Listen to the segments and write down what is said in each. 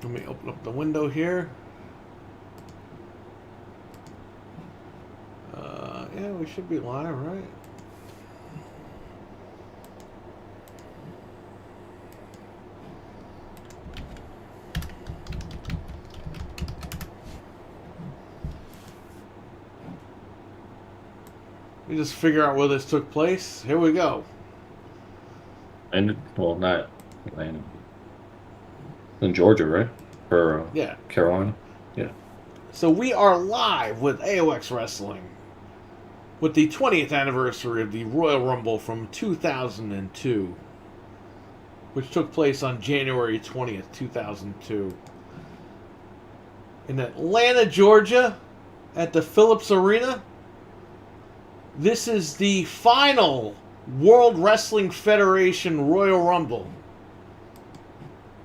Let me open up the window here. Yeah, we should be live, right? Let me just figure out where this took place. Here we go. And well, not Atlanta. In Georgia, right? Or Yeah. Carolina. Yeah. So we are live with AOX Wrestling with the 20th anniversary of the Royal Rumble from 2002, which took place on January 20th, 2002. In Atlanta, Georgia, at the Phillips Arena. This is the final World Wrestling Federation Royal Rumble.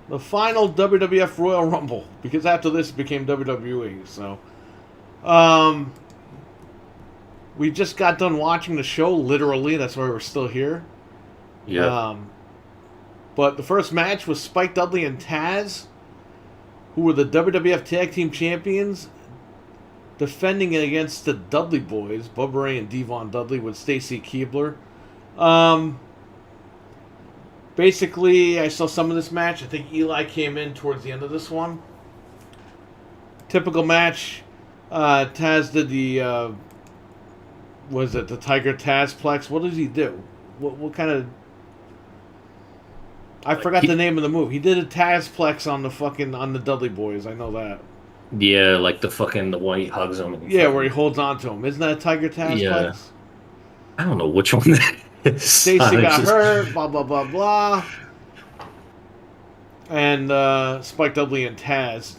The final WWF Royal Rumble, because after this it became WWE. So, we just got done watching the show. Literally, that's why we're still here. Yeah. But the first match was Spike Dudley and Taz, who were the WWF Tag Team Champions, defending against the Dudley Boys, Bubba Ray and Devon Dudley, with Stacy Keibler. Basically, I saw some of this match. I think Eli came in towards the end of this one. Typical match. Taz did the, was it the Tiger Tazplex? What does he do? What kind of... I forgot the name of the move. He did a Tazplex on the Dudley Boys. I know that. Yeah, like the one he hugs him. And Yeah, where he holds on to him. Isn't that a Tiger Tazplex? Yeah. I don't know which one that is. Stacy got hurt, blah, blah, blah, blah. And Spike Dudley and Taz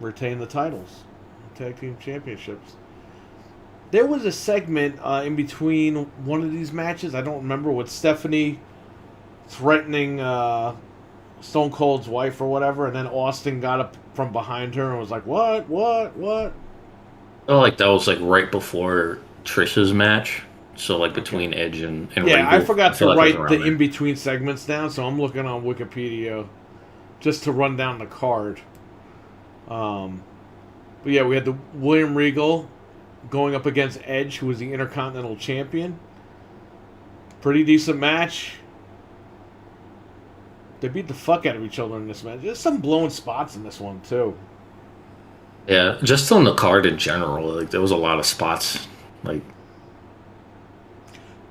retain the titles. Tag Team Championships. There was a segment in between one of these matches, I don't remember, with Stephanie threatening Stone Cold's wife or whatever, and then Austin got up from behind her and was like, what? Oh, like that was like right before Trish's match. So like between Edge and Yeah, Regal. I forgot to feel like it was write around the there. in-between segments down, so I'm looking on Wikipedia just to run down the card. But yeah, we had the William Regal going up against Edge, who was the Intercontinental Champion. Pretty decent match. They beat the fuck out of each other in this match. There's some blowing spots in this one, too. Yeah, just on the card in general, like there was a lot of spots. Like,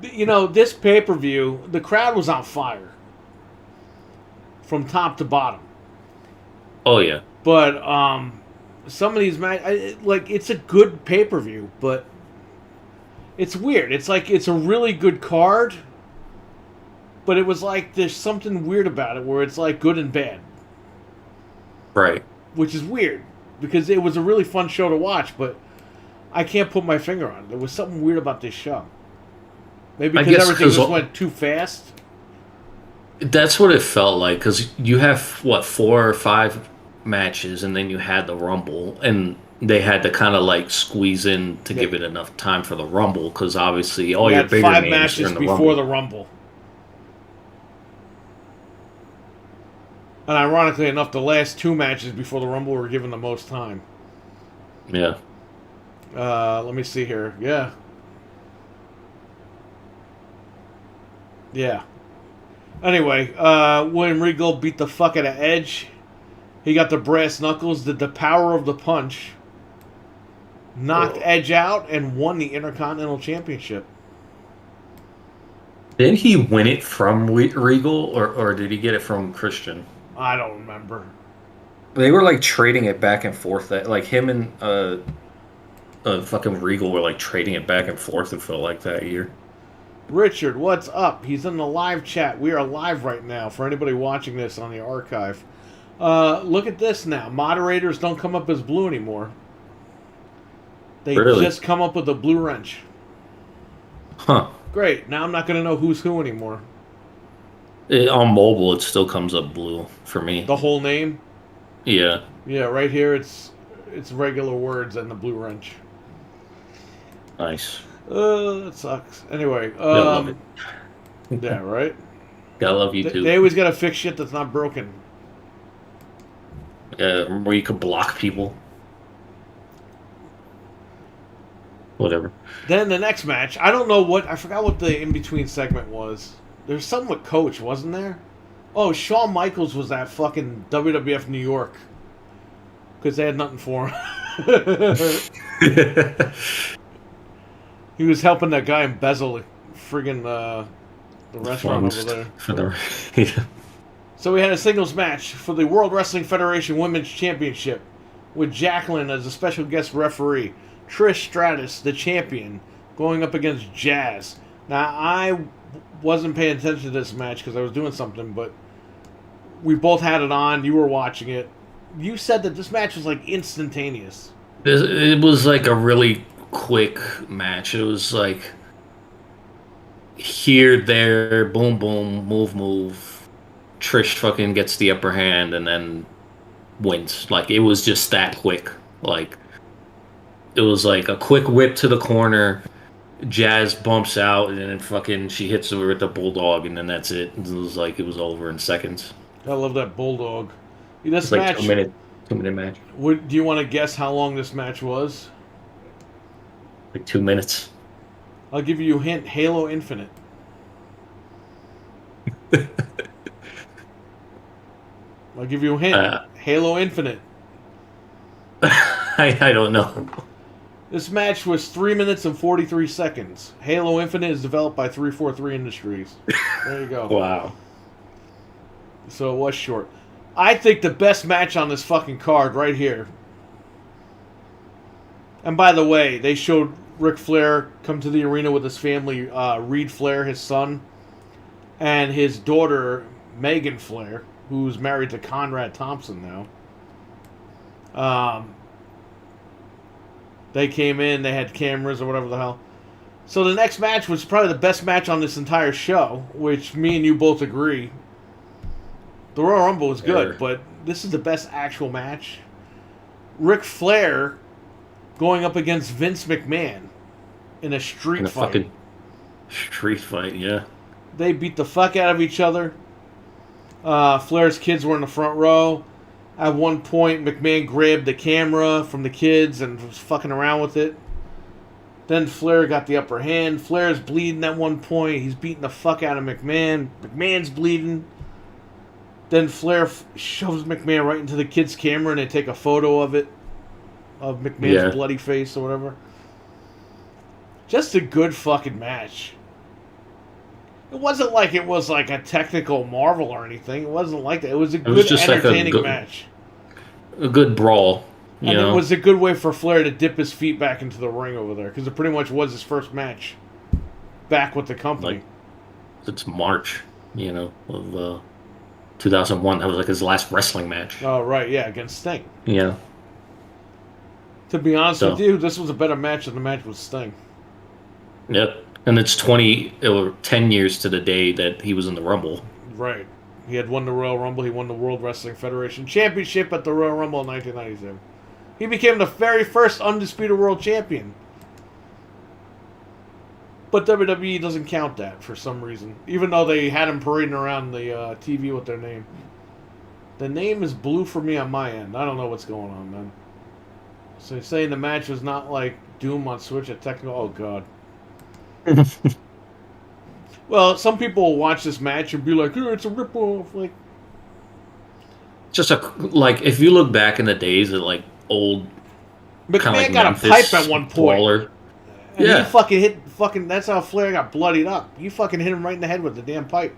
You know, this pay-per-view, the crowd was on fire. From top to bottom. oh yeah, But, some of these matches, like, it's a good pay-per-view, but it's weird. It's like, it's a really good card, but it was like, there's something weird about it where it's like good and bad. right. Which is weird, because it was a really fun show to watch, but I can't put my finger on it. There was something weird about this show. Maybe I because guess everything 'cause just went too fast. that's what it felt like. Because you have what 4 or 5 matches, and then you had the Rumble, and they had to kind of like squeeze in to Yeah. give it enough time for the Rumble. Because obviously, all We your had bigger five names are matches in the before Rumble. the Rumble. And ironically enough, the last 2 matches before the Rumble were given the most time. Yeah, Let me see here. Yeah. Yeah. Anyway, William Regal beat the fuck out of Edge. He got the brass knuckles, did the power of the punch, knocked oh. Edge out, and won the Intercontinental Championship. Didn't he win it from Regal, or did he get it from Christian? I don't remember. They were like trading it back and forth. That like him and fucking Regal were like trading it back and forth. It felt like that year. Richard, what's up? He's in the live chat. We are live right now for anybody watching this on the archive. Look at this now. Moderators don't come up as blue anymore. They Really? just come up with a blue wrench. Huh. Great. Now I'm not going to know who's who anymore. On mobile, it still comes up blue for me. The whole name? Yeah. Yeah, right here it's regular words and the blue wrench. Nice. That sucks. Anyway, Gotta love it. yeah, right? Gotta love you They too. always got to fix shit that's not broken. where you could block people. Whatever. Then the next match, I forgot what the in between segment was. There's something with Coach, wasn't there? Oh, Shawn Michaels was at fucking WWF New York because they had nothing for him. He was helping that guy embezzle the friggin' the restaurant over there. For the yeah. So we had a singles match for the World Wrestling Federation Women's Championship with Jacqueline as a special guest referee. Trish Stratus, the champion, going up against Jazz. Now, I wasn't paying attention to this match because I was doing something, but we both had it on. You were watching it. You said that this match was like instantaneous. It was like a really quick match. It was like here, there, boom, boom, move, move. Trish fucking gets the upper hand and then wins. Like, it was just that quick. Like, it was like a quick whip to the corner. Jazz bumps out, and then fucking she hits her with the bulldog, and then that's it. It was like it was over in seconds. I love that bulldog. This It's like match. 2 minute match. Do you want to guess how long this match was? Like 2 minutes. I'll give you a hint. Halo Infinite. I'll give you a hint. Halo Infinite. I don't know. This match was 3 minutes and 43 seconds. Halo Infinite is developed by 343 Industries. There you go. Wow. So it was short. I think the best match on this fucking card right here. And by the way, they showed Ric Flair come to the arena with his family, Reed Flair, his son, and his daughter, Megan Flair, who's married to Conrad Thompson now. They came in, they had cameras or whatever the hell. So the next match was probably the best match on this entire show, which me and you both agree. The Royal Rumble was good, but this is the best actual match. Ric Flair going up against Vince McMahon in a street fight. Fucking street fight, yeah. They beat the fuck out of each other. Flair's kids were in the front row. At one point, McMahon grabbed the camera from the kids and was fucking around with it. Then Flair got the upper hand. Flair's bleeding at one point. He's beating the fuck out of McMahon. McMahon's bleeding. Then Flair shoves McMahon right into the kid's camera and they take a photo of it. Of McMahon's bloody face or whatever. Just a good fucking match. It wasn't like it was like a technical marvel or anything. It wasn't like that. It was a good, entertaining match. A good brawl. And it was a good way for Flair to dip his feet back into the ring over there. Because it pretty much was his first match back with the company. Like, it's March, of 2001. That was like his last wrestling match. Oh, right. Yeah, against Sting. Yeah. To be honest with you, this was a better match than the match with Sting. Yep. And it's 10 years to the day that he was in the Rumble. Right. He had won the Royal Rumble. He won the World Wrestling Federation Championship at the Royal Rumble in 1997. He became the very first undisputed world champion. But WWE doesn't count that for some reason. Even though they had him parading around the TV with their name. The name is blue for me on my end. I don't know what's going on, man. So you're saying the match was not like Doom on Switch at technical... Oh, God. Well, some people will watch this match and be like, "Oh, it's a ripoff." Like, just if you look back in the days of like old, McMahon like got Memphis a pipe at one point. Brawler. And he fucking hit that's how Flair got bloodied up. You fucking hit him right in the head with the damn pipe.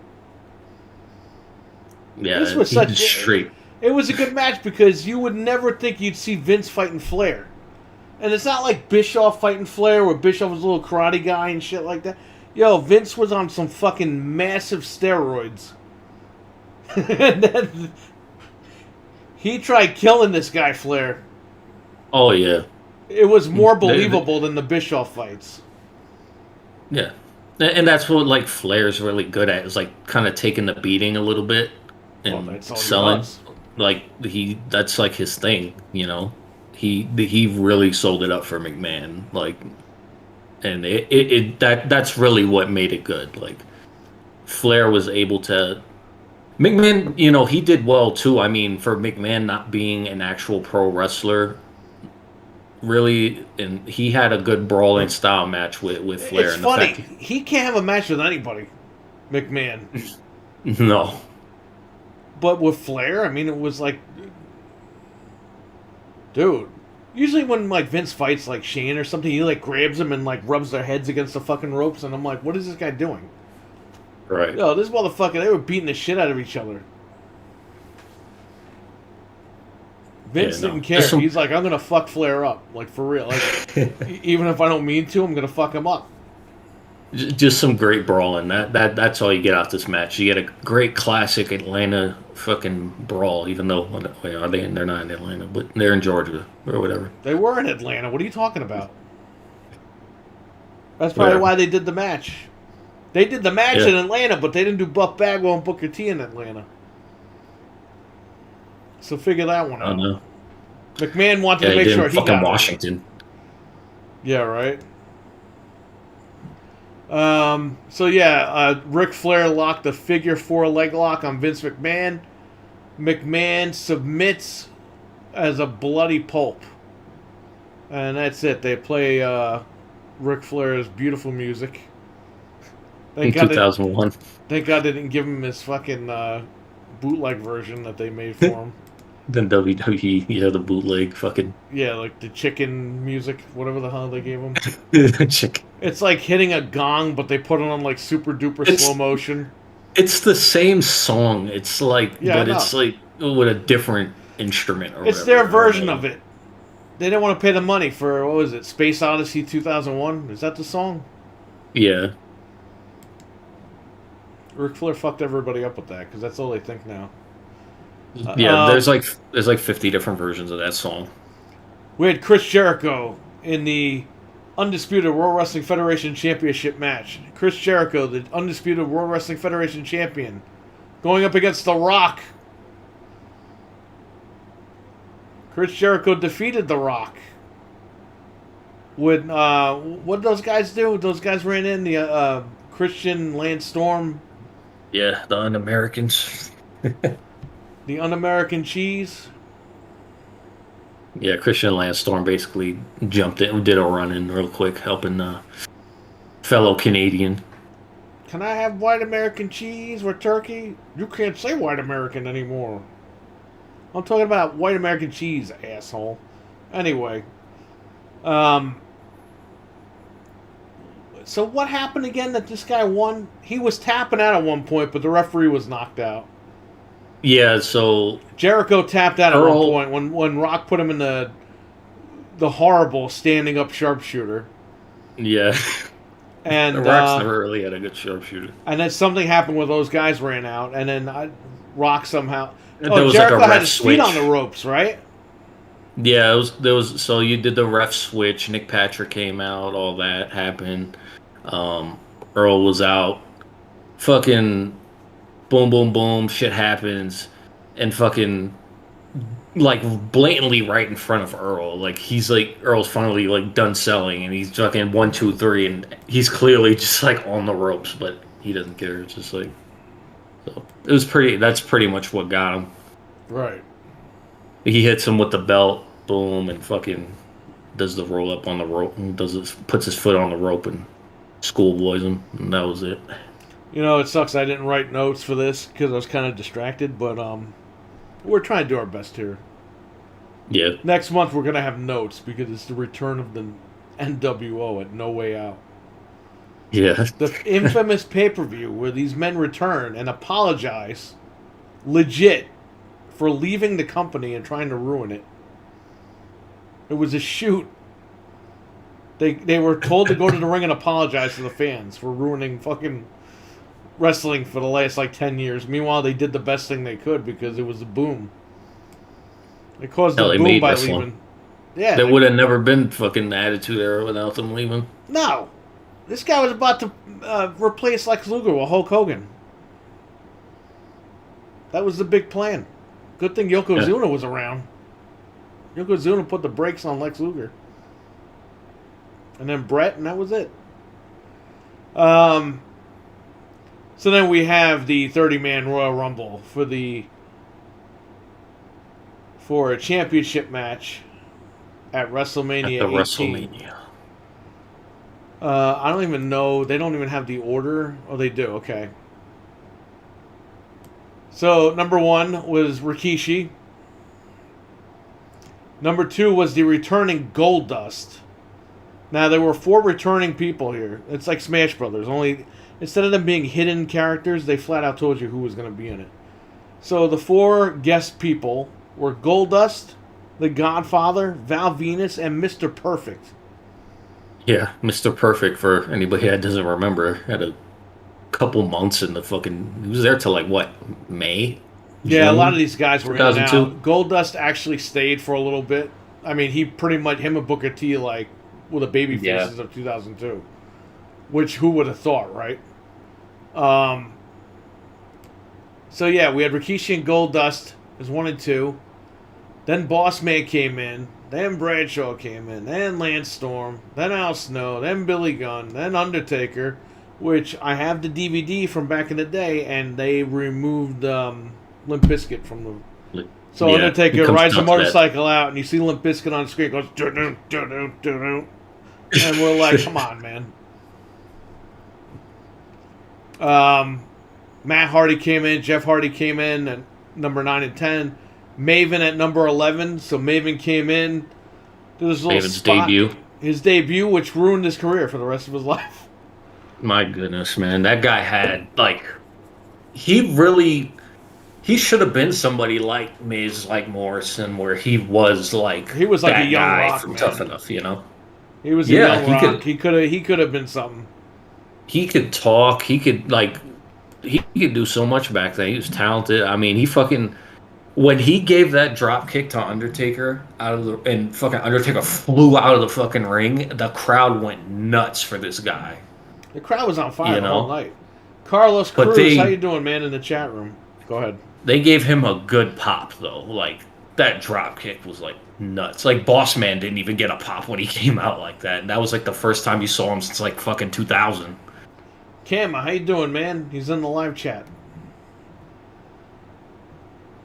Yeah, this was straight. It was a good match because you would never think you'd see Vince fighting Flair. And it's not like Bischoff fighting Flair where Bischoff was a little karate guy and shit like that. Yo, Vince was on some fucking massive steroids. And then he tried killing this guy, Flair. Oh, yeah. It was more believable than the Bischoff fights. Yeah. And that's what, like, Flair's really good at, is, like, kind of taking the beating a little bit and selling. Like, that's, like, his thing, He really sold it up for McMahon, like, and that's really what made it good. Like, Flair was able to McMahon, he did well too. I mean, for McMahon not being an actual pro wrestler, really, and he had a good brawling style match with Flair, It's and the fact funny. He can't have a match with anybody, McMahon. no, But with Flair, I mean, it was like, dude. Usually when like Vince fights like Shane or something, he like grabs them and like rubs their heads against the fucking ropes, and I'm like, what is this guy doing? right? Yo, this motherfucker, they were beating the shit out of each other. Vince Yeah, no. didn't care. He's like, I'm gonna fuck Flair up, like for real. Like, even if I don't mean to, I'm gonna fuck him up. Just some great brawling. That's all you get out this match. You get a great classic Atlanta fucking brawl. Even though wait, are they? They're not in Atlanta, but they're in Georgia or whatever. They were in Atlanta. What are you talking about? That's probably why they did the match. They did the match in Atlanta, but they didn't do Buff Bagwell and Booker T in Atlanta. So figure that one out. No. McMahon wanted to make sure he got Washington. Yeah, right. Ric Flair locked the figure 4 leg lock on Vince McMahon. McMahon submits as a bloody pulp. And that's it. They play Ric Flair's beautiful music. In 2001. Thank God they didn't give him his fucking bootleg version that they made for him. Then WWE, the bootleg fucking... Yeah, like the chicken music, whatever the hell they gave him. Chicken. It's like hitting a gong, but they put it on like super duper slow motion. It's the same song. It's like, but it's like with a different instrument or It's their version of it. They didn't want to pay the money for, what was it, Space Odyssey 2001? Is that the song? Yeah. Ric Flair fucked everybody up with that, because that's all they think now. There's like 50 different versions of that song. We had Chris Jericho in the Undisputed World Wrestling Federation Championship match. Chris Jericho, the Undisputed World Wrestling Federation Champion, going up against The Rock. Chris Jericho defeated The Rock. What did those guys do? Those guys ran in the Christian Lance Storm. Yeah, the Un-Americans. The Un-American Cheese. Yeah, Christian Lance Storm basically jumped in, did a run in real quick, helping fellow Canadian. Can I have white American cheese or turkey? You can't say white American anymore. I'm talking about white American cheese, asshole. Anyway. So what happened again that this guy won? He was tapping out at one point, but the referee was knocked out. Yeah, so... Jericho tapped out at one point when Rock put him in the horrible standing up sharpshooter. Yeah. And Rock's never really had a good sharpshooter. And then something happened where those guys ran out, and then Rock somehow... like Jericho had his feet on the ropes, right? Yeah, so you did the ref switch, Nick Patrick came out, all that happened. Earl was out. Fucking boom, boom, boom, shit happens. And fucking, like, blatantly right in front of Earl. Like, he's like, Earl's finally, like, done selling, and he's fucking 1, 2, 3, and he's clearly just, like, on the ropes, but he doesn't care. It's just like, so that's pretty much what got him. Right. He hits him with the belt, boom, and fucking does the roll up on the rope, and puts his foot on the rope and schoolboys him, and that was it. You know, it sucks I didn't write notes for this because I was kind of distracted, but we're trying to do our best here. Yeah. Next month we're going to have notes because it's the return of the NWO at No Way Out. Yeah. The infamous pay-per-view where these men return and apologize legit for leaving the company and trying to ruin it. It was a shoot. They were told to go to the ring and apologize to the fans for ruining fucking wrestling for the last, 10 years. Meanwhile, they did the best thing they could because it was a boom. They caused a boom by leaving. Yeah. There would have never been fucking Attitude Era without them leaving. No. This guy was about to replace Lex Luger with Hulk Hogan. That was the big plan. Good thing Yokozuna was around. Yokozuna put the brakes on Lex Luger. And then Brett, and that was it. So then we have the 30-man Royal Rumble for a championship match at WrestleMania At the 18. WrestleMania. I don't even know. They don't even have the order. Oh, they do. Okay. So, number 1 was Rikishi. Number 2 was the returning Goldust. Now, there were 4 returning people here. It's like Smash Brothers. Only, instead of them being hidden characters, they flat out told you who was going to be in it. So, the 4 guest people were Goldust, The Godfather, Val Venus, and Mr. Perfect. Yeah, Mr. Perfect, for anybody that doesn't remember, had a couple months in the fucking... He was there till, like, what, May? Yeah, June? a lot of these guys were in and 2002? out. Goldust actually stayed for a little bit. I mean, he pretty much, him and Booker T, like, were the baby faces of 2002. Which, who would have thought, right? So, yeah, we had Rikishi and Goldust as 1 and 2. Then Boss Man came in. Then Bradshaw came in. Then Lance Storm. Then Al Snow. Then Billy Gunn. Then Undertaker. Which I have the DVD from back in the day, and they removed Limp Bizkit from the... So Yeah, Undertaker he comes rides a down to that. motorcycle out, and you see Limp Bizkit on the screen, goes... "Doo-doo, doo-doo, doo-doo." And we're like, come on, man. Matt Hardy came in. Jeff Hardy came in at number 9 and 10. Maven at number 11. So Maven came in. Did his little Maven's spot. debut. His debut, which ruined his career for the rest of his life. My goodness, man. That guy had, like... He should have been somebody like Miz, like Morrison, where he was like... He was like that a young guy Rock, from man. Tough Enough, you know? He was a Yeah, young Rock. He could have been something. He could talk. He could, like... He could do so much back then. He was talented. I mean, he fucking... When he gave that drop kick to Undertaker and fucking Undertaker flew out of the fucking ring, the crowd went nuts for this guy. The crowd was on fire You the know? whole night. Carlos But Cruz, how you doing, man, in the chat room? Go ahead. They gave him a good pop, though. Like, that drop kick was, like, nuts. Like, Boss Man didn't even get a pop when he came out like that. And that was, like, the first time you saw him since, like, fucking 2000. Cam, how you doing, man? He's in the live chat.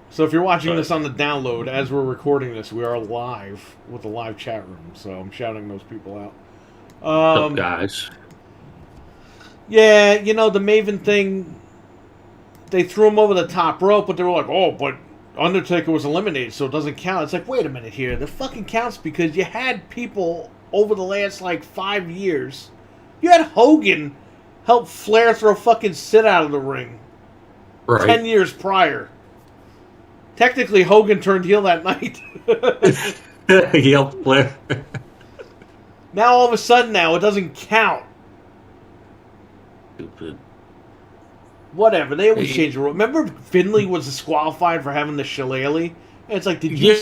So if you're watching this on the download, as we're recording this, we are live with a live chat room. So I'm shouting those people out. What's up, guys? Yeah, you know, the Maven thing, they threw him over the top rope, but they were like, oh, but Undertaker was eliminated, so it doesn't count. It's like, wait a minute here. The fucking counts because you had people over the last, like, 5 years. You had Hogan help Flair throw fucking Sid out of the ring. Right. 10 years prior. Technically, Hogan turned heel that night. He helped Flair. Now, all of a sudden, it doesn't count. Stupid. Whatever, they always change the rule. Remember, Finley was disqualified for having the shillelagh? And it's like, did you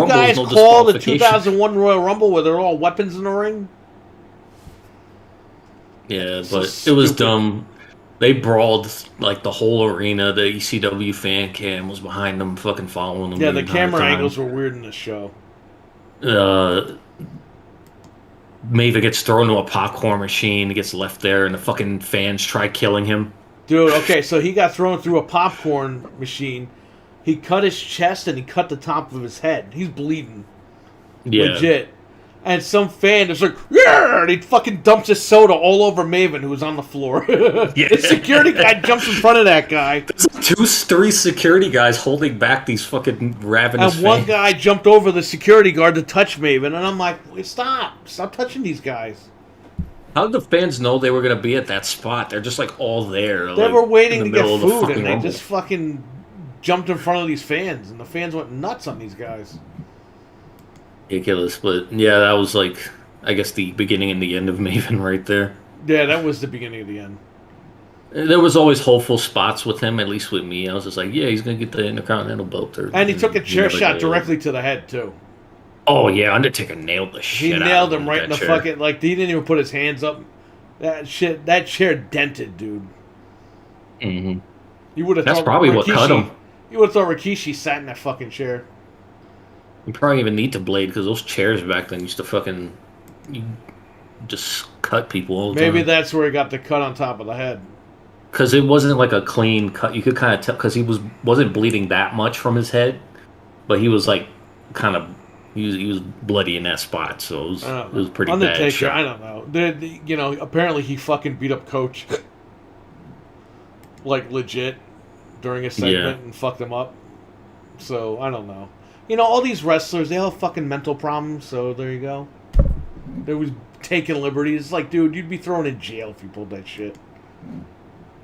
guys call the 2001 Royal Rumble where they're all weapons in the ring? Yeah, So but it was dumb. They brawled like the whole arena. The ECW fan cam was behind them, fucking following them. Yeah, the camera angles were weird in this show. Maven gets thrown to a popcorn machine. He gets left there, and the fucking fans try killing him. Dude, okay, so he got thrown through a popcorn machine. He cut his chest and he cut the top of his head. He's bleeding. Yeah. Legit. And some fan is like, yeah! And he fucking dumps his soda all over Maven, who was on the floor. Yeah. The security guy jumps in front of that guy. There's 3 security guys holding back these fucking ravenous And one fans. guy jumped over the security guard to touch Maven. And I'm like, stop touching these guys. How did the fans know they were going to be at that spot? They're just like all there. They like, were waiting in to the get middle of the food, fucking and they rumble. just fucking jumped in front of these fans. And the fans went nuts on these guys. Ridiculous, but yeah, that was like, I guess, the beginning and the end of Maven right there. Yeah, that was the beginning of the end. There was always hopeful spots with him, at least with me. I was just like, yeah, he's going to get the Intercontinental belt. And he took a chair never shot did. directly to the head, too. Oh, yeah, Undertaker nailed the shit He out nailed of him right in the chair. fucking... Like, he didn't even put his hands up. That chair dented, dude. Mm-hmm. You would have That's thought probably what cut him. You would have thought Rikishi sat in that fucking chair. You probably even need to blade, because those chairs back then used to fucking... You just cut people all the Maybe time. that's where he got the cut on top of the head. because it wasn't like a clean cut. You could kind of tell because wasn't bleeding that much from his head, but he was like kind of he was bloody in that spot, so it was pretty Undertaker, bad shot. I don't know. You know, apparently he fucking beat up Coach, like legit, during a segment and fucked him up. So I don't know. You know, all these wrestlers, they all have fucking mental problems. So there you go. They was taking liberties. It's like, dude, you'd be thrown in jail if you pulled that shit.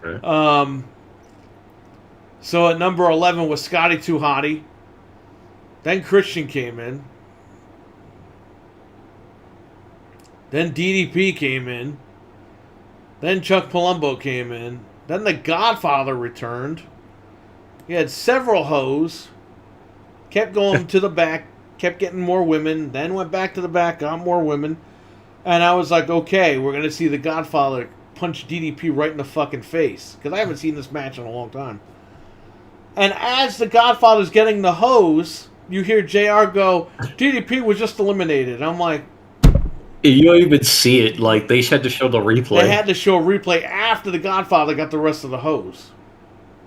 Right. So at number 11 was Scotty 2 Hotty. Then Christian came in. Then DDP came in. Then Chuck Palumbo came in. Then the Godfather returned. He had several hoes. Kept going to the back. Kept getting more women. Then went back to the back. Got more women. And I was like, okay, we're going to see the Godfather punch DDP right in the fucking face. Because I haven't seen this match in a long time. And as the Godfather's getting the hose, you hear JR go, DDP was just eliminated. I'm like... You don't even see it. Like, they had to show the replay. They had to show a replay after the Godfather got the rest of the hose.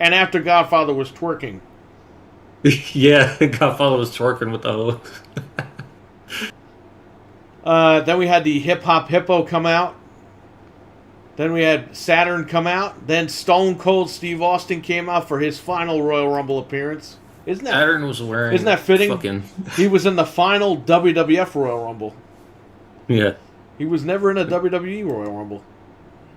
And after Godfather was twerking. Yeah, Godfather was twerking with the hose. Then we had the Hip Hop Hippo come out. Then we had Saturn come out. Then Stone Cold Steve Austin came out for his final Royal Rumble appearance. Saturn was wearing... Isn't that fitting? He was in the final WWF Royal Rumble. Yeah. He was never in a WWE Royal Rumble.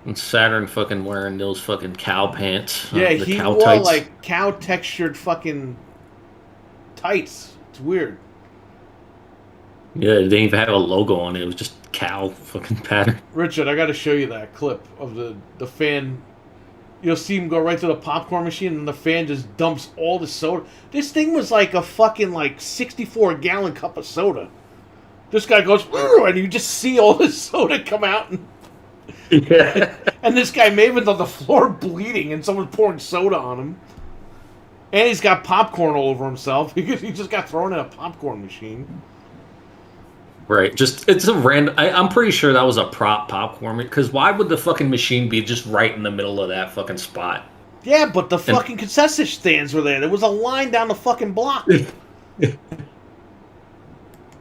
And Saturn fucking wearing those fucking cow pants. Yeah, he cow wore tights. like cow textured fucking tights. It's weird. Yeah, they didn't even have a logo on it. It was just cow fucking pattern. Richard, I got to show you that clip of the fan. You'll see him go right to the popcorn machine, and the fan just dumps all the soda. This thing was like a fucking 64-gallon cup of soda. This guy goes, and you just see all this soda come out. Yeah. And this guy Maven's on the floor bleeding, and someone's pouring soda on him. And he's got popcorn all over himself because he just got thrown in a popcorn machine. Right. It's a random... I'm pretty sure that was a prop popcorn, because why would the fucking machine be just right in the middle of that fucking spot? Yeah, but the fucking concession stands were there. There was a line down the fucking block.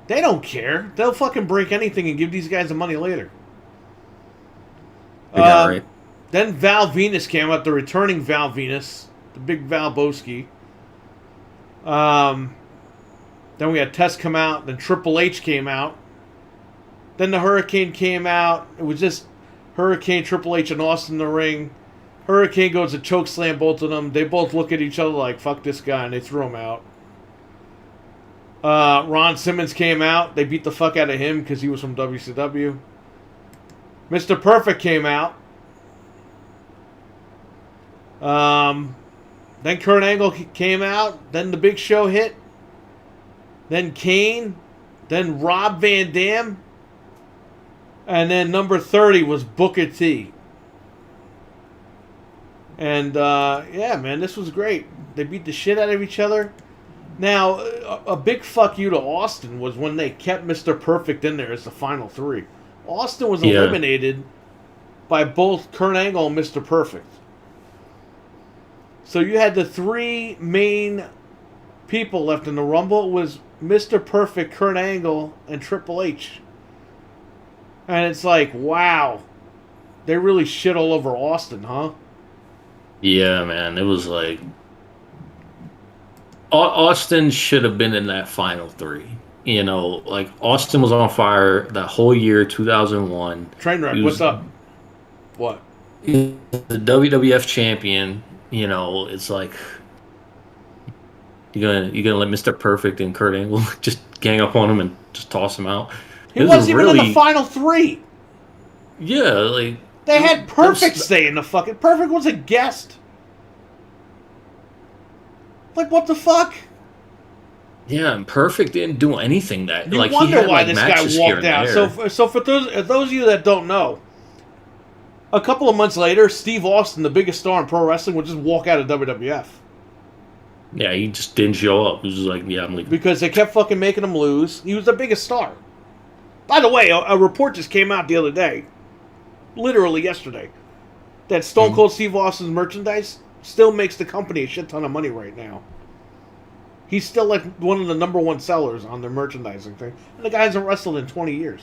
They don't care. They'll fucking break anything and give these guys the money later. Yeah, right. Then Val Venus came out, the returning Val Venus, the big Val Boski. Then we had Test come out. Then Triple H came out. Then the Hurricane came out. It was just Hurricane, Triple H, and Austin in the ring. Hurricane goes to chokeslam both of them. They both look at each other like, fuck this guy, and they threw him out. Ron Simmons came out. They beat the fuck out of him because he was from WCW. Mr. Perfect came out. Then Kurt Angle came out. Then the Big Show hit. Then Kane. Then Rob Van Dam. And then number 30 was Booker T. And, yeah, man, this was great. They beat the shit out of each other. Now, a big fuck you to Austin was when they kept Mr. Perfect in there as the final three. Austin was eliminated by both Kurt Angle and Mr. Perfect. So you had the three main people left in the Rumble. It was Mr. Perfect, Kurt Angle, and Triple H. And it's like, wow. They really shit all over Austin, huh? Yeah, man. It was like... Austin should have been in that final three. You know, like, Austin was on fire that whole year, 2001. Trainwreck, what's up? What? The WWF champion, you know, it's like... You're gonna let Mr. Perfect and Kurt Angle just gang up on him and just toss him out? He wasn't even in the final three. Yeah, like... They had Perfect stay in the fucking... Perfect was a guest. Like, what the fuck? Yeah, and Perfect didn't do anything that... You like, wonder he had, why like, this guy walked out. So for those of you that don't know, a couple of months later, Steve Austin, the biggest star in pro wrestling, would just walk out of WWF. Yeah, he just didn't show up. He was just like, yeah, I'm leaving. Because they kept fucking making him lose. He was the biggest star. By the way, a report just came out the other day, literally yesterday, that Stone Cold Steve Austin's merchandise still makes the company a shit ton of money right now. He's still like one of the number one sellers on their merchandising thing. And the guy hasn't wrestled in 20 years.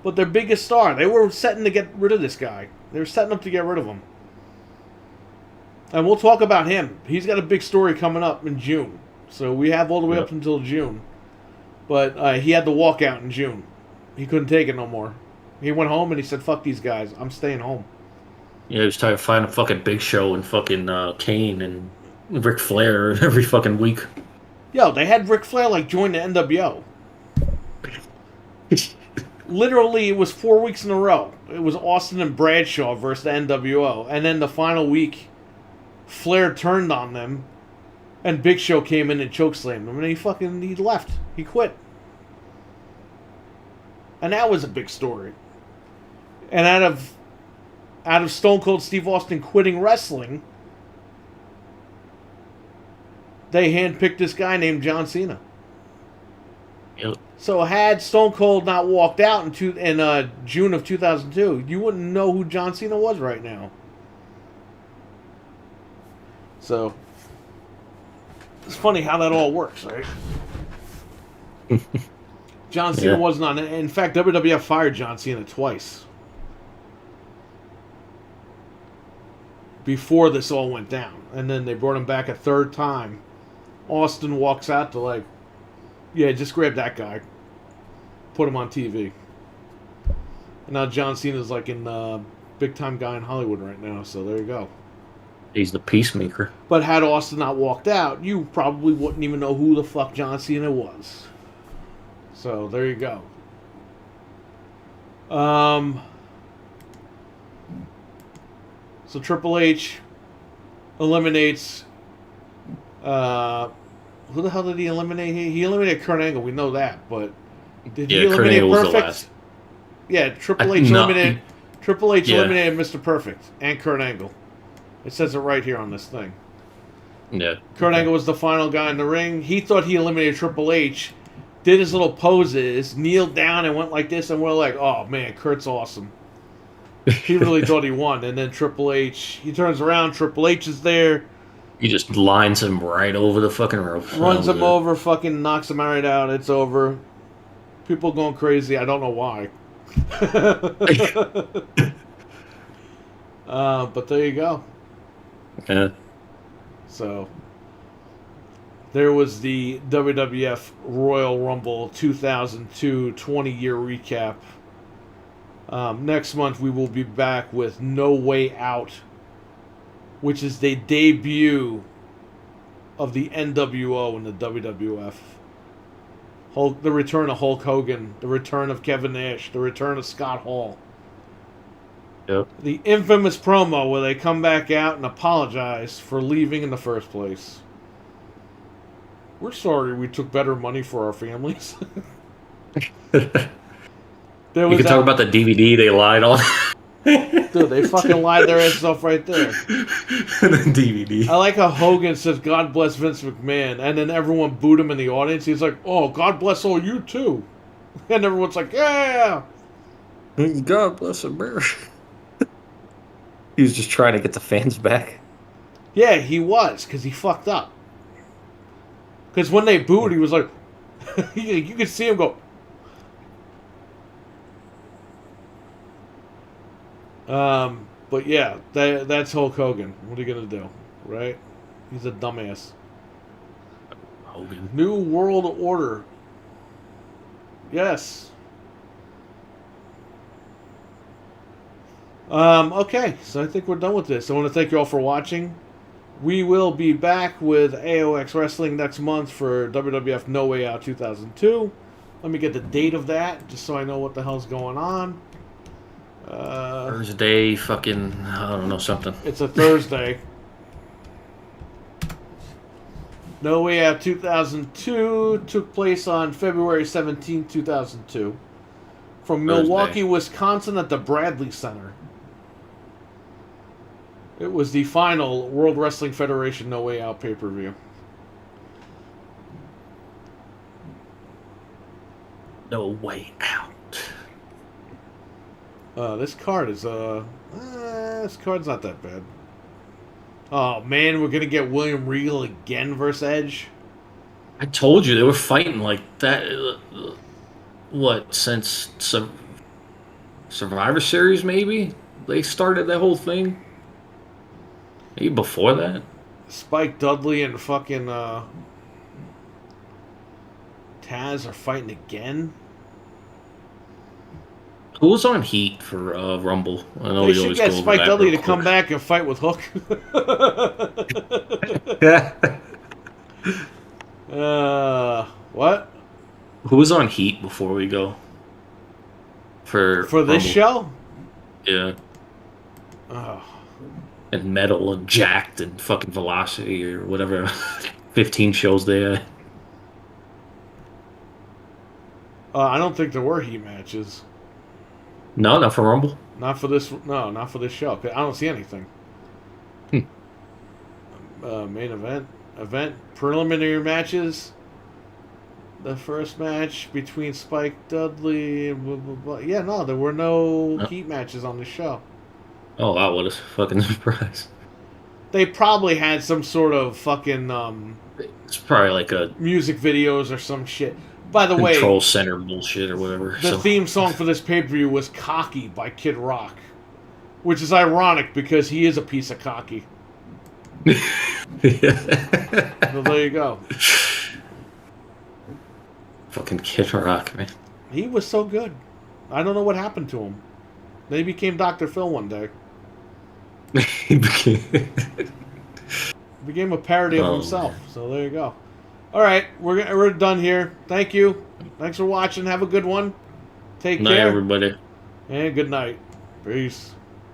But their biggest star, they were setting to get rid of this guy. They were setting up to get rid of him. And we'll talk about him. He's got a big story coming up in June. So we have all the way up until June. But he had to walk out in June. He couldn't take it no more. He went home and he said, fuck these guys. I'm staying home. Yeah, he was trying to find a fucking Big Show and fucking Kane and Ric Flair every fucking week. Yo, they had Ric Flair like join the NWO. Literally, it was 4 weeks in a row. It was Austin and Bradshaw versus the NWO. And then the final week, Flair turned on them. And Big Show came in and chokeslammed him. And he left. He quit. And that was a big story. And out of Stone Cold Steve Austin quitting wrestling, they handpicked this guy named John Cena. Yep. So had Stone Cold not walked out in June of 2002, you wouldn't know who John Cena was right now. So it's funny how that all works, right? John Cena wasn't on it. In fact, WWF fired John Cena twice before this all went down. And then they brought him back a third time. Austin walks out to like, yeah, just grab that guy. Put him on TV. And now John Cena's like in big time guy in Hollywood right now, so there you go. He's the peacemaker. But had Austin not walked out, you probably wouldn't even know who the fuck John Cena was. So there you go. So Triple H eliminates. Who the hell did he eliminate? He eliminated Kurt Angle. We know that, but did he eliminate Kurt Angle was Perfect? the last. Yeah, Triple H eliminated. Triple H eliminated Mr. Perfect and Kurt Angle. It says it right here on this thing. Yeah. Kurt Angle was the final guy in the ring. He thought he eliminated Triple H. Did his little poses, kneeled down and went like this, and we're like, oh man, Kurt's awesome. He really thought he won. And then Triple H, he turns around, Triple H is there. He just lines him right over the fucking rope. Runs him over, fucking knocks him right out. It's over. People going crazy. I don't know why. But there you go. Yeah. So there was the WWF Royal Rumble 2002 20-year recap. Next month we will be back with No Way Out, which is the debut of the NWO in the WWF. The return of Hulk Hogan, the return of Kevin Nash, the return of Scott Hall. Yep. The infamous promo where they come back out and apologize for leaving in the first place. We're sorry we took better money for our families. You can talk about the DVD they lied on. Dude, they fucking lied their asses off right there. The DVD. I like how Hogan says, God bless Vince McMahon, and then everyone booed him in the audience. He's like, oh, God bless all you too. And everyone's like, yeah. God bless America. He was just trying to get the fans back. Yeah, he was, because he fucked up. Because when they booed, he was like, you could see him go. But yeah, that's Hulk Hogan. What are you going to do, right? He's a dumbass. Hogan. New World Order. Yes. Okay, so I think we're done with this. I want to thank you all for watching. We will be back with AOX Wrestling next month for WWF No Way Out 2002. Let me get the date of that, just so I know what the hell's going on. Thursday, fucking, I don't know, something. It's a Thursday. No Way Out 2002 took place on February 17, 2002. From Milwaukee, Wisconsin at the Bradley Center. It was the final World Wrestling Federation No Way Out pay-per-view. No Way Out. This card is this card's not that bad. Oh man, we're gonna get William Regal again versus Edge. I told you they were fighting like that. What since Survivor Series? Maybe they started that whole thing. Maybe before that. Spike Dudley and fucking Taz are fighting again. Who was on Heat for Rumble? I know They we should always get go over Spike that Dudley real to come quick. back and fight with Hook. What? Who was on Heat before we go? For For this Rumble? show? Yeah. Oh. And Metal and Jacked and fucking Velocity or whatever 15 shows they had. I don't think there were heat matches. No, not for Rumble. Not for this. No, not for this show. 'Cause I don't see anything. Hmm. Main event preliminary matches. The first match between Spike Dudley and blah, blah, blah. Yeah, no, there were no heat matches on the show. Oh wow, what a fucking surprise. They probably had some sort of fucking It's probably like a music videos or some shit. By the control way, center bullshit or whatever. the theme song for this pay-per-view was Cocky by Kid Rock. Which is ironic because he is a piece of cocky. So there you go. Fucking Kid Rock, man. He was so good. I don't know what happened to him. They became Dr. Phil one day. He became Became a parody of himself. So there you go. All right, we're done here. Thank you. Thanks for watching. Have a good one. Take Night, care. everybody. And good night. Peace.